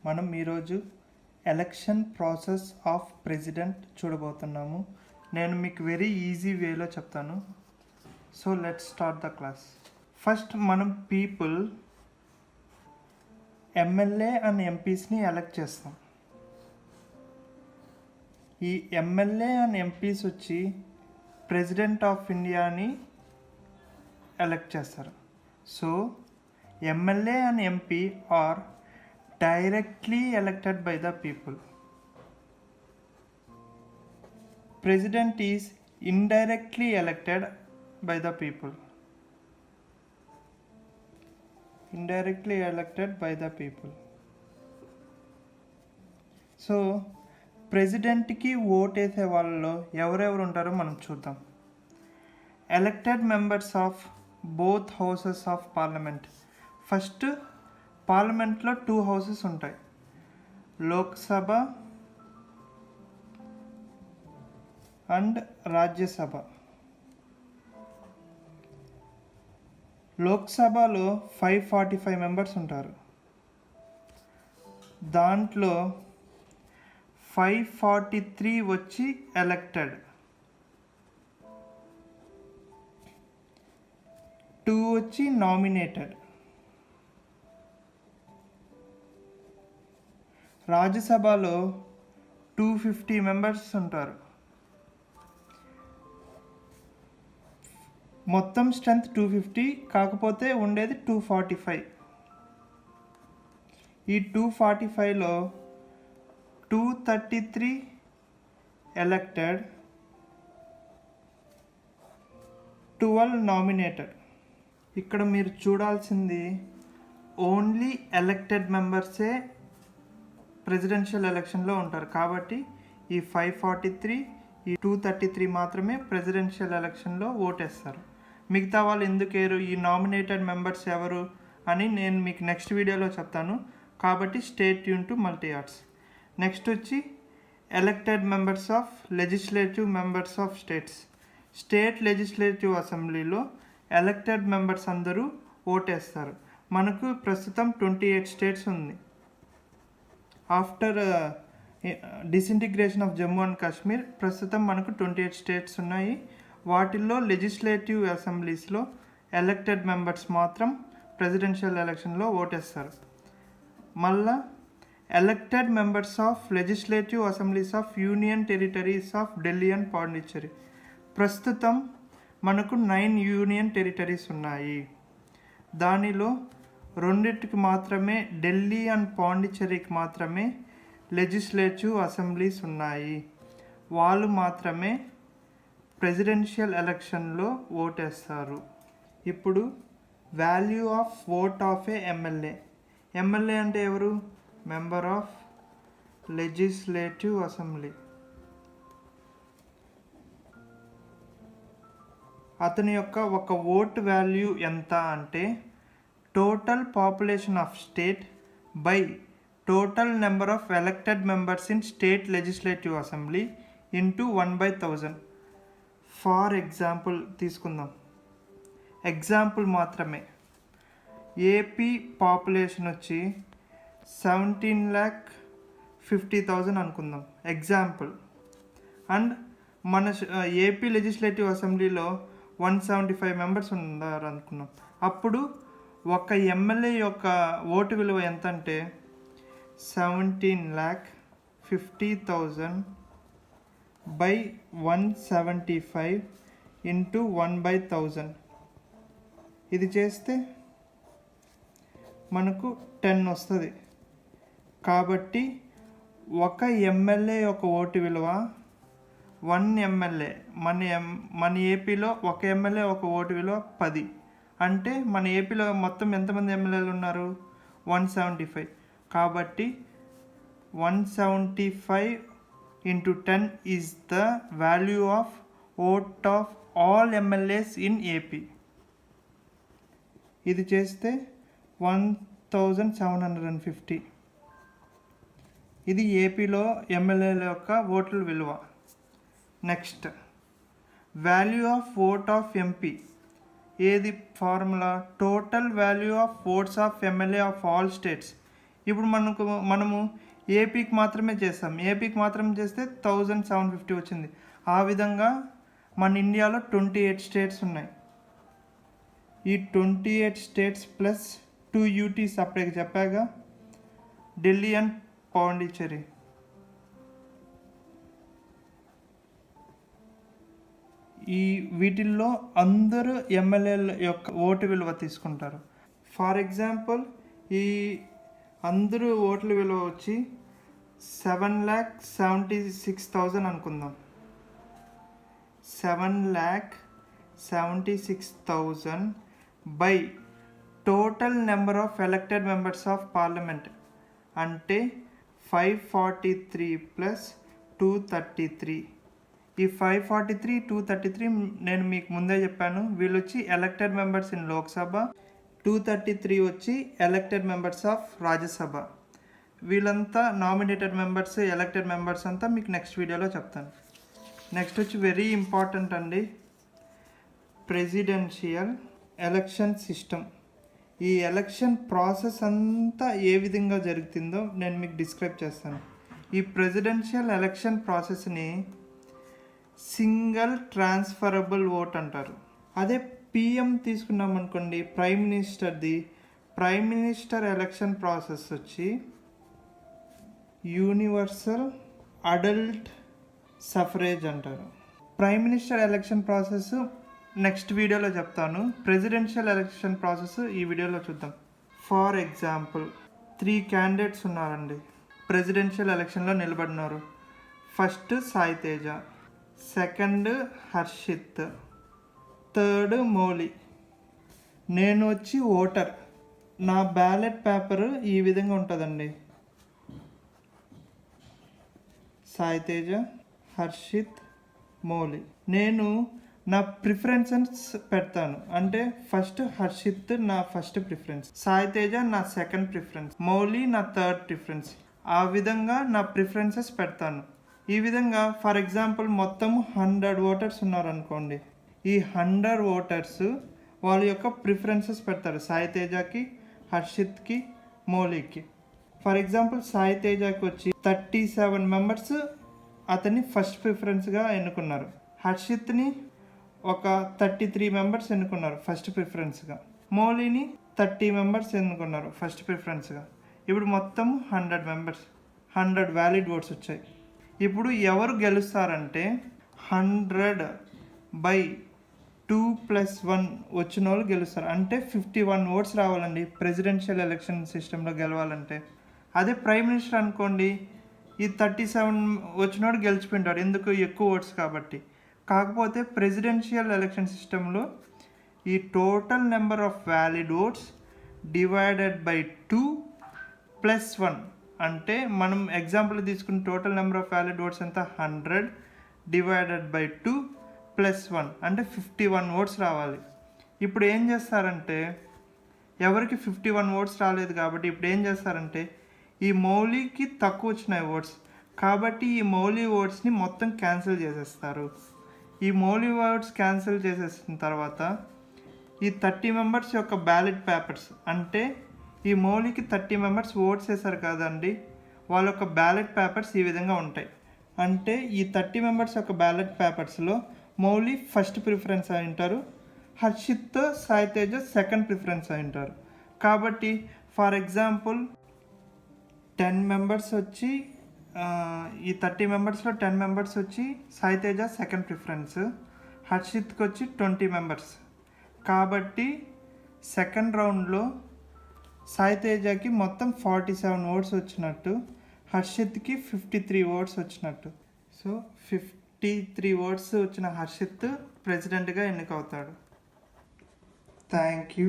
మనం ఈరోజు election process of president చూడబోతున్నాము. నేను మీకు వెరీ ఈజీ వేలో చెప్తాను. So let's start the class. First మనం పీపుల్ ఎమ్మెల్యే అండ్ ఎంపీస్ని ఎలక్ట్ చేస్తాం. ఈ ఎమ్మెల్యే అండ్ ఎంపీస్ వచ్చి ప్రెసిడెంట్ ఆఫ్ ఇండియాని ఎలక్ట్ చేస్తారు. So MLA and MP are directly elected by the people. President is indirectly elected by the people. Indirectly elected by the people. So ప్రెసిడెంట్కి vote వేసే వాళ్ళలో ఎవరెవరు ఉంటారో మనం చూద్దాం. Elected members of both houses of Parliament. First పార్లమెంట్లో 2 houses ఉంటాయి, Lok Sabha and Rajya Sabha. లోక్సభలో 545 మెంబర్స్ ఉంటారు. దాంట్లో 543 వచ్చి ఎలక్టెడ్, 2 వచ్చి నామినేటెడ్. రాజ్యసభలో 250 మెంబర్స్ ఉంటారు. మొత్తం స్ట్రెంత్ 250, కాకపోతే ఉండేది 245. ఈ 245లో 233 ఎలక్టెడ్, 12 నామినేటెడ్. ఇక్కడ మీరు చూడాల్సింది ఓన్లీ ఎలక్టెడ్ మెంబర్సే ప్రెసిడెన్షియల్ ఎలక్షన్లో ఉంటారు. కాబట్టి ఈ 543, ఈ 233 మాత్రమే ప్రెసిడెన్షియల్ ఎలక్షన్లో ఓటేస్తారు. మిగతా వాళ్ళు ఎందుకు వేరు, ఈ నామినేటెడ్ మెంబర్స్ ఎవరు అని నేను మీకు నెక్స్ట్ వీడియోలో చెప్తాను. కాబట్టి stay tune to Multi Arts. Next వచ్చి elected members of legislative members of states. State legislative అసెంబ్లీలో ఎలక్టెడ్ మెంబర్స్ అందరూ ఓటేస్తారు. మనకు ప్రస్తుతం 28 స్టేట్స్ ఉంది. After disintegration of Jammu and Kashmir ప్రస్తుతం మనకు 28 స్టేట్స్ ఉన్నాయి. వాటిల్లో లెజిస్లేటివ్ అసెంబ్లీస్లో ఎలక్టెడ్ మెంబర్స్ మాత్రం ప్రెసిడెన్షియల్ ఎలక్షన్లో ఓటేస్తారు. మళ్ళా elected members of legislative assemblies of union territories of Delhi and Pondicherry. ప్రస్తుతం మనకు 9 యూనియన్ టెరిటరీస్ ఉన్నాయి. దానిలో 2కి మాత్రమే, ఢిల్లీ అండ్ పాండిచ్చేరికి మాత్రమే లెజిస్లేటివ్ అసెంబ్లీస్ ఉన్నాయి. వాళ్ళు మాత్రమే ప్రెసిడెన్షియల్ ఎలక్షన్లో ఓటేస్తారు. ఇప్పుడు value of vote of a MLA. MLA అంటే ఎవరు? Member of legislative assembly. అతని యొక్క ఒక ఓట్ వాల్యూ ఎంత అంటే total population of state by total number of elected members in state legislative assembly into 1/1000. For example తీసుకుందాం, ఎగ్జాంపుల్ మాత్రమే. AP population వచ్చి 17,50,000 అనుకుందాం, ఎగ్జాంపుల్. అండ్ మన ఏపీ లెజిస్లేటివ్ అసెంబ్లీలో 175 మెంబర్స్ ఉన్నారు అనుకున్నాం. అప్పుడు ఒక ఎమ్మెల్యే యొక్క ఓటు విలువ ఎంత అంటే 17,50,000 బై 175 ఇంటూ 1/1000. ఇది చేస్తే మనకు 10 వస్తుంది. కాబట్టి ఒక ఎమ్మెల్యే యొక్క ఓటు విలువ 1 ఎమ్మెల్యే, మన ఏపీలో ఒక ఎమ్మెల్యే ఒక ఓటు విలువ 10. అంటే మన ఏపీలో మొత్తం ఎంతమంది ఎమ్మెల్యేలు ఉన్నారు? 175. కాబట్టి 175 into 10 is the value of vote of all MLAs in AP. ఇది చేస్తే 1750. ఇది ఏపీలో ఎమ్మెల్యేల యొక్క ఓట్ల విలువ. Next value of vote of MP. ఏది formula? Total value of votes of MLA of all states. ఇప్పుడు మనము ఏపీకి మాత్రమే చేస్తాం. ఏపీకి మాత్రమే చేస్తే 1750 వచ్చింది. ఆ విధంగా మన ఇండియాలో 28 స్టేట్స్ ఉన్నాయి. ఈ 28 స్టేట్స్ ప్లస్ 2 యూటీస్ అప్పటికి చెప్పాగా, ఢిల్లీ అండ్ పాండిచ్చేరి. వీటిల్లో అందరూ ఎమ్మెల్యేల యొక్క ఓటు విలువ తీసుకుంటారు. ఫర్ ఎగ్జాంపుల్ ఈ అందరూ ఓట్ల విలువ వచ్చి 7,76,000 అనుకుందాం. 7,76,000 by total number of elected members of parliament అంటే 543 ప్లస్ 233. ఈ 543, 233 నేను మీకు ముందే చెప్పాను. వీళ్ళు వచ్చి ఎలక్టెడ్ మెంబర్స్ ఇన్ లోక్సభ, 233 వచ్చి ఎలక్టెడ్ మెంబర్స్ ఆఫ్ రాజ్యసభ. వీళ్ళంతా నామినేటెడ్ మెంబర్స్, ఎలక్టెడ్ మెంబర్స్ అంతా మీకు నెక్స్ట్ వీడియోలో చెప్తాను. నెక్స్ట్ వచ్చి వెరీ ఇంపార్టెంట్ అండి, ప్రెసిడెన్షియల్ ఎలక్షన్ సిస్టమ్. ఈ ఎలక్షన్ ప్రాసెస్ అంతా ఏ విధంగా జరుగుతుందో నేను మీకు డిస్క్రైబ్ చేస్తాను. ఈ ప్రెసిడెన్షియల్ ఎలక్షన్ ప్రాసెస్ని సింగిల్ ట్రాన్స్ఫరబుల్ ఓట్ అంటారు. అదే పిఎం తీసుకున్నాం అనుకోండి, ప్రైమ్ మినిస్టర్ది, ప్రైమ్ మినిస్టర్ ఎలక్షన్ ప్రాసెస్ వచ్చి యూనివర్సల్ అడల్ట్ సఫరేజ్ అంటారు. Prime minister election process next వీడియోలో చెప్తాను. ప్రెసిడెన్షియల్ ఎలక్షన్ ప్రాసెస్ ఈ వీడియోలో చూద్దాం. ఫర్ ఎగ్జాంపుల్ 3 క్యాండిడేట్స్ ఉన్నారండి, ప్రెసిడెన్షియల్ ఎలక్షన్లో నిలబడినారు. First Sai Teja, second Harshit, third Mouli. నేను వచ్చి ఓటర్. నా బ్యాలెట్ పేపర్ ఈ విధంగా ఉంటుందండి. సాయి తేజ, హర్షిత్, మౌలి. నేను నా ప్రిఫరెన్సెస్ పెడతాను. అంటే ఫస్ట్ హర్షిత్ నా ఫస్ట్ ప్రిఫరెన్స్, సాయి తేజ నా సెకండ్ ప్రిఫరెన్స్, మౌలి నా థర్డ్ ప్రిఫరెన్స్. ఆ విధంగా నా ప్రిఫరెన్సెస్ పెడతాను. ఈ విధంగా ఫర్ ఎగ్జాంపుల్ మొత్తం 100 ఓటర్స్ ఉన్నారనుకోండి. ఈ 100 ఓటర్స్ వాళ్ళ యొక్క ప్రిఫరెన్సెస్ పెడతారు, సాయి తేజకి, హర్షిత్కి, మౌలికి. ఫర్ ఎగ్జాంపుల్ సాయి తేజకి వచ్చి 37 మెంబర్స్ అతన్ని ఫస్ట్ ప్రిఫరెన్స్గా ఎన్నుకున్నారు. హర్షిత్ని ఒక 33 మెంబర్స్ ఎన్నుకున్నారు ఫస్ట్ ప్రిఫరెన్స్గా. మౌలిని 30 మెంబర్స్ ఎన్నుకున్నారు ఫస్ట్ ప్రిఫరెన్స్గా. ఇప్పుడు మొత్తం 100 మెంబర్స్, 100 వ్యాలిడ్ ఓట్స్ వచ్చాయి. ఇప్పుడు ఎవరు గెలుస్తారంటే 100/2+1 వచ్చిన వాళ్ళు గెలుస్తారు. అంటే 51 ఓట్స్ రావాలండి ప్రెసిడెన్షియల్ ఎలక్షన్ సిస్టంలో గెలవాలంటే. అదే ప్రైమ్ మినిస్టర్ అనుకోండి, ఈ 37 వచ్చినోడు గెలిచిపోయింటాడు, ఎందుకు ఎక్కువ ఓట్స్ కాబట్టి. కాకపోతే ప్రెసిడెన్షియల్ ఎలక్షన్ సిస్టంలో ఈ total number of valid votes divided by 2+1 అంటే మనం ఎగ్జాంపుల్ తీసుకున్న total number of valid votes ఎంత 100 డివైడెడ్ బై 2+1 అంటే 51 ఓట్స్ రావాలి. ఇప్పుడు ఏం చేస్తారంటే ఎవరికి 51 ఓట్స్ రాలేదు కాబట్టి ఇప్పుడు ఏం చేస్తారంటే ఈ మౌలికి తక్కువ వచ్చినాయి ఓట్స్ కాబట్టి ఈ మౌలి ఓట్స్ని మొత్తం క్యాన్సిల్ చేసేస్తారు. ఈ మౌలి ఓట్స్ క్యాన్సిల్ చేసేసిన తర్వాత ఈ 30 మెంబర్స్ యొక్క బ్యాలెట్ పేపర్స్ అంటే ఈ మౌలికి 30 మెంబర్స్ ఓట్స్ వేశారు కదండి, వాళ్ళ యొక్క బ్యాలెట్ పేపర్స్ ఈ విధంగా ఉంటాయి. అంటే ఈ 30 మెంబర్స్ యొక్క బ్యాలెట్ పేపర్స్లో మౌలి ఫస్ట్ ప్రిఫరెన్స్ అయి ఉంటారు, హర్షిత్, సాయి తేజ సెకండ్ ప్రిఫరెన్స్ అయి ఉంటారు. కాబట్టి ఫర్ ఎగ్జాంపుల్ 10 మెంబర్స్ వచ్చి ఈ 30 మెంబర్స్లో 10 మెంబర్స్ వచ్చి సాయి తేజ సెకండ్ ప్రిఫరెన్స్, హర్షిత్కి వచ్చి 20 మెంబర్స్. కాబట్టి సెకండ్ రౌండ్లో సాయి తేజకి మొత్తం 47 ఓట్స్ వచ్చినట్టు, హర్షిత్కి 53 ఓట్స్ వచ్చినట్టు. సో 53 ఓట్స్ వచ్చిన హర్షిత్ ప్రెసిడెంట్గా ఎన్నికవుతాడు. Thank you.